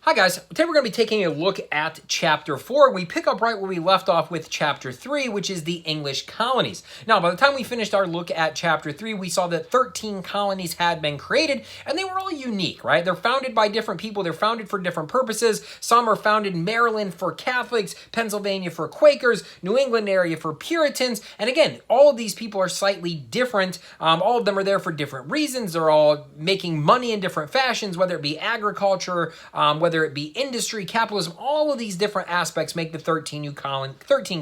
Hi guys, today we're going to be taking a look at Chapter 4. We pick up right where we left off with Chapter 3, which is the English colonies. Now, by the time we finished our look at Chapter 3, we saw that 13 colonies had been created, and they were all unique, right? They're founded by different people. They're founded for different purposes. Some are founded in Maryland for Catholics, Pennsylvania for Quakers, New England area for Puritans, and again, all of these people are slightly different. All of them are there for different reasons. They're all making money in different fashions, whether it be agriculture, whether it be industry, capitalism, all of these different aspects make the 13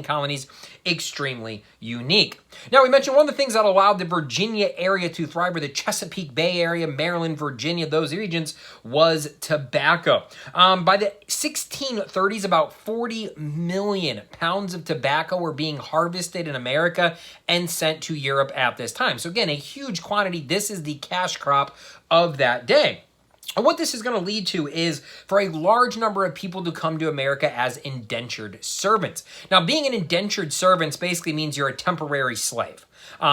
colonies extremely unique. Now, we mentioned one of the things that allowed the Virginia area to thrive, or the Chesapeake Bay area, Maryland, Virginia, those regions, was tobacco. By the 1630s, about 40 million pounds of tobacco were being harvested in America and sent to Europe at this time. So again, a huge quantity. This is the cash crop of that day. And what this is going to lead to is for a large number of people to come to America as indentured servants. Now, being an indentured servant basically means you're a temporary slave.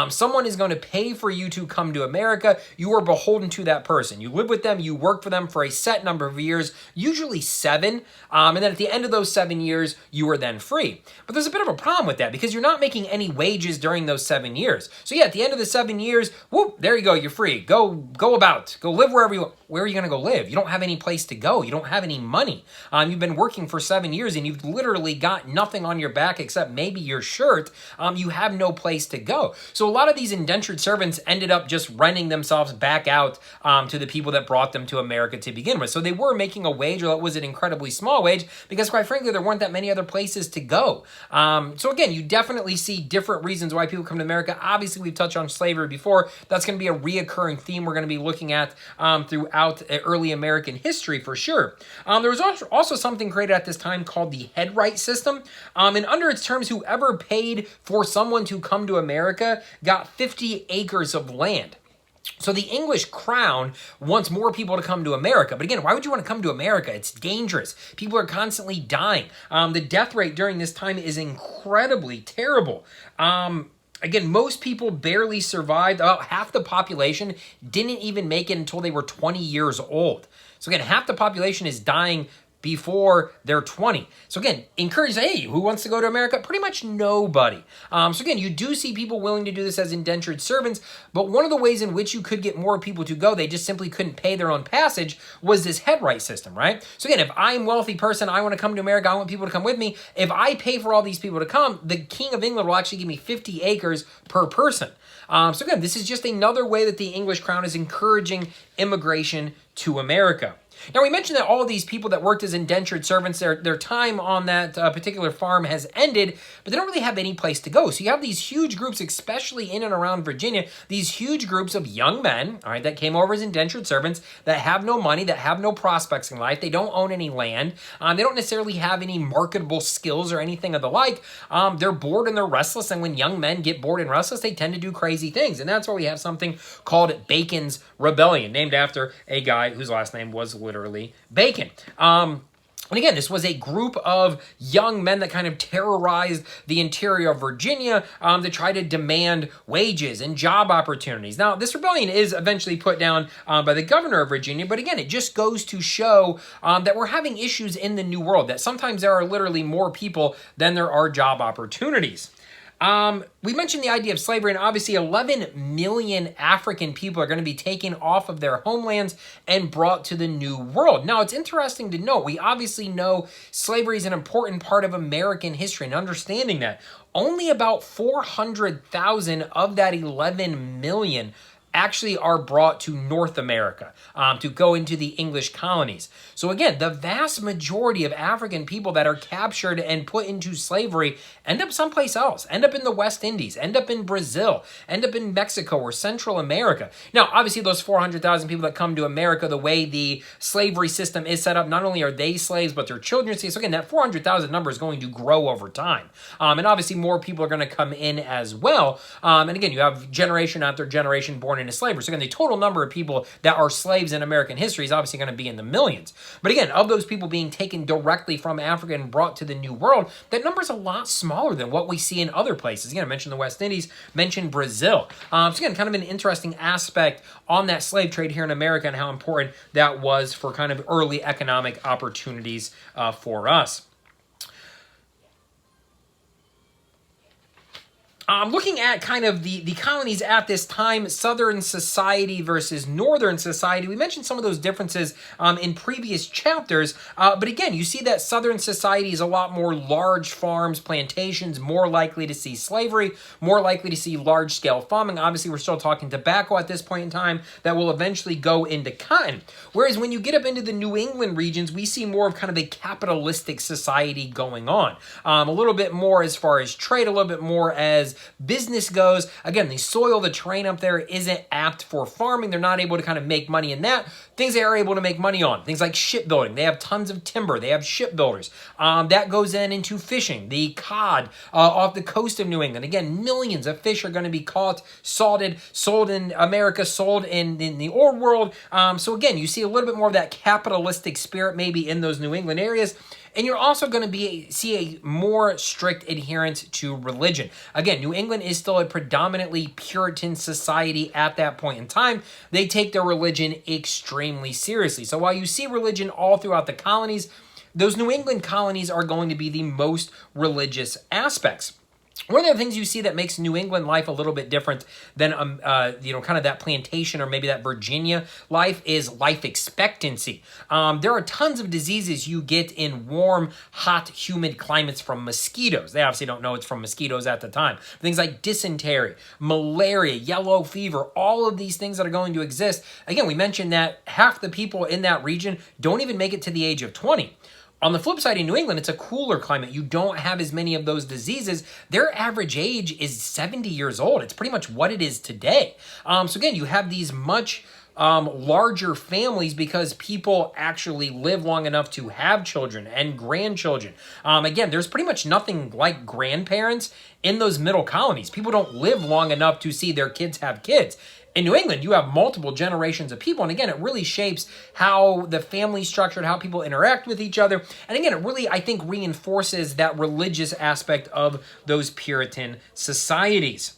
Someone is going to pay for you to come to America. You are beholden to that person. You live with them. You work for them for a set number of years, usually 7. And then at the end of those 7 years, you are then free. But there's a bit of a problem with that because you're not making any wages during those 7 years. So yeah, at the end of the 7 years, whoop, there you go. You're free. Go about. Go live wherever you want. Where are you going to go live? You don't have any place to go. You don't have any money. You've been working for 7 years and you've literally got nothing on your back except maybe your shirt. You have no place to go. So a lot of these indentured servants ended up just renting themselves back out to the people that brought them to America to begin with. So they were making a wage, or that was an incredibly small wage, because quite frankly, there weren't that many other places to go. So again, you definitely see different reasons why people come to America. Obviously, we've touched on slavery before. That's going to be a reoccurring theme we're going to be looking at throughout early American history for sure. There was also something created at this time called the headright system. And under its terms, whoever paid for someone to come to America got 50 acres of land. So the English crown wants more people to come to America. But again, why would you want to come to America? It's dangerous. People are constantly dying. The death rate during this time is incredibly terrible. Again, most people barely survived. About half the population didn't even make it until they were 20 years old. So again, half the population is dying before they're 20. So again, encourage, hey, who wants to go to America? Pretty much nobody. So again, you do see people willing to do this as indentured servants, but one of the ways in which you could get more people to go, they just simply couldn't pay their own passage, was this headright system, right? So again, if I'm a wealthy person, I want to come to America, I want people to come with me, if I pay for all these people to come, the King of England will actually give me 50 acres per person. So again, this is just another way that the English crown is encouraging immigration to America. Now, we mentioned that all of these people that worked as indentured servants, their time on that particular farm has ended, but they don't really have any place to go. So you have these huge groups, especially in and around Virginia, these huge groups of young men, all right, that came over as indentured servants, that have no money, that have no prospects in life. They don't own any land. They don't necessarily have any marketable skills or anything of the like. They're bored and they're restless, and when young men get bored and restless, they tend to do crazy things. And that's why we have something called Bacon's Rebellion, named after a guy whose last name was literally Bacon. And again, this was a group of young men that kind of terrorized the interior of Virginia to try to demand wages and job opportunities. Now, this rebellion is eventually put down by the governor of Virginia, but again, it just goes to show that we're having issues in the New World, that sometimes there are literally more people than there are job opportunities. We mentioned the idea of slavery, and obviously 11 million African people are going to be taken off of their homelands and brought to the New World. Now, it's interesting to note, we obviously know slavery is an important part of American history, and understanding that only about 400,000 of that 11 million actually are brought to North America to go into the English colonies. So again, the vast majority of African people that are captured and put into slavery end up someplace else, end up in the West Indies, end up in Brazil, end up in Mexico or Central America. Now, obviously those 400,000 people that come to America, the way the slavery system is set up, not only are they slaves, but their children. So again, that 400,000 number is going to grow over time. And obviously more people are going to come in as well. And again, you have generation after generation born into slavery. So again, the total number of people that are slaves in American history is obviously going to be in the millions. But again, of those people being taken directly from Africa and brought to the New World, that number is a lot smaller than what we see in other places. Again, I mentioned the West Indies, mentioned Brazil. So again, kind of an interesting aspect on that slave trade here in America and how important that was for kind of early economic opportunities for us. Looking at kind of the colonies at this time, Southern society versus Northern society, we mentioned some of those differences in previous chapters, but again, you see that Southern society is a lot more large farms, plantations, more likely to see slavery, more likely to see large-scale farming. Obviously, we're still talking tobacco at this point in time that will eventually go into cotton. Whereas when you get up into the New England regions, we see more of kind of a capitalistic society going on. A little bit more as far as trade, a little bit more as business goes. Again, the soil, the terrain up there isn't apt for farming. They're not able to kind of make money in that. Things they are able to make money on, things like shipbuilding. They have tons of timber. They have shipbuilders. That goes into fishing. The cod off the coast of New England. Again, millions of fish are going to be caught, salted, sold in America, sold in the old world. So again, you see a little bit more of that capitalistic spirit maybe in those New England areas. And you're also going to see a more strict adherence to religion. Again, New England is still a predominantly Puritan society at that point in time. They take their religion extremely seriously. So while you see religion all throughout the colonies, those New England colonies are going to be the most religious aspects. One of the things you see that makes New England life a little bit different than, kind of that plantation or maybe that Virginia life is life expectancy. There are tons of diseases you get in warm, hot, humid climates from mosquitoes. They obviously don't know it's from mosquitoes at the time. Things like dysentery, malaria, yellow fever, all of these things that are going to exist. Again, we mentioned that half the people in that region don't even make it to the age of 20. On the flip side, in New England, it's a cooler climate. You don't have as many of those diseases. Their average age is 70 years old. It's pretty much what it is today. So again, you have these much larger families because people actually live long enough to have children and grandchildren. Again, there's pretty much nothing like grandparents in those middle colonies. People don't live long enough to see their kids have kids. In New England, you have multiple generations of people. And again, it really shapes how the family structured, how people interact with each other. And again, it really, I think, reinforces that religious aspect of those Puritan societies.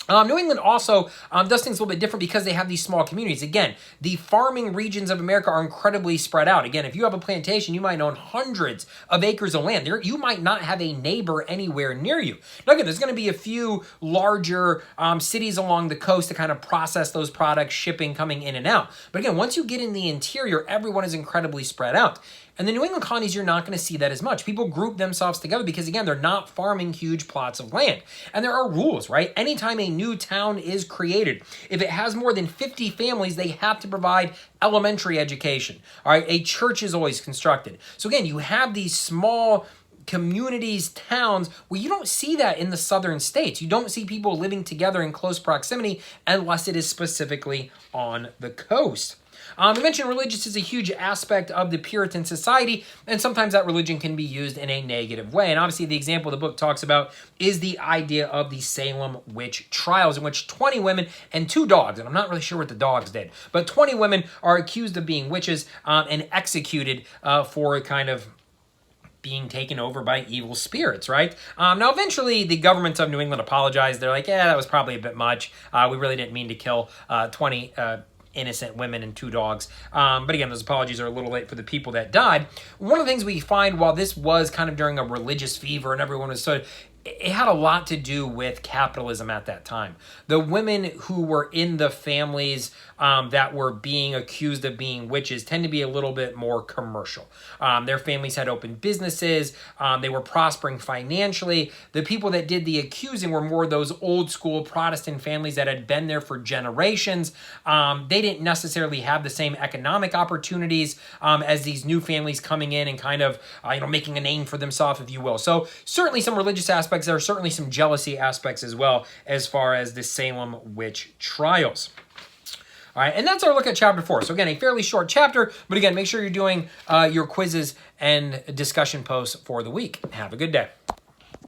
New England also does things a little bit different because they have these small communities. Again, the farming regions of America are incredibly spread out. Again, if you have a plantation, you might own hundreds of acres of land. You might not have a neighbor anywhere near you. Now, again, there's going to be a few larger cities along the coast to kind of process those products, shipping, coming in and out. But again, once you get in the interior, everyone is incredibly spread out. And the New England colonies, you're not going to see that as much. People group themselves together because, again, they're not farming huge plots of land. And there are rules, right? Anytime a new town is created, if it has more than 50 families, they have to provide elementary education. All right, a church is always constructed. So again, you have these small communities, towns, where you don't see that in the southern states. You don't see people living together in close proximity unless it is specifically on the coast. We mentioned religious is a huge aspect of the Puritan society, and sometimes that religion can be used in a negative way. And obviously the example the book talks about is the idea of the Salem witch trials, in which 20 women and 2 dogs, and I'm not really sure what the dogs did, but 20 women are accused of being witches and executed for kind of being taken over by evil spirits, right? Now, eventually, the governments of New England apologized. They're like, yeah, that was probably a bit much. We really didn't mean to kill 20 innocent women and 2 dogs. But again, those apologies are a little late for the people that died. One of the things we find, while this was kind of during a religious fever and everyone was so, it had a lot to do with capitalism at that time. The women who were in the families that were being accused of being witches tend to be a little bit more commercial. Their families had open businesses. They were prospering financially. The people that did the accusing were more those old school Protestant families that had been there for generations. They didn't necessarily have the same economic opportunities as these new families coming in and kind of making a name for themselves, if you will. So certainly some religious aspects. There are certainly some jealousy aspects as well as far as the Salem witch trials. All right, and that's our look at chapter 4. So again, a fairly short chapter, but again, make sure you're doing your quizzes and discussion posts for the week. Have a good day.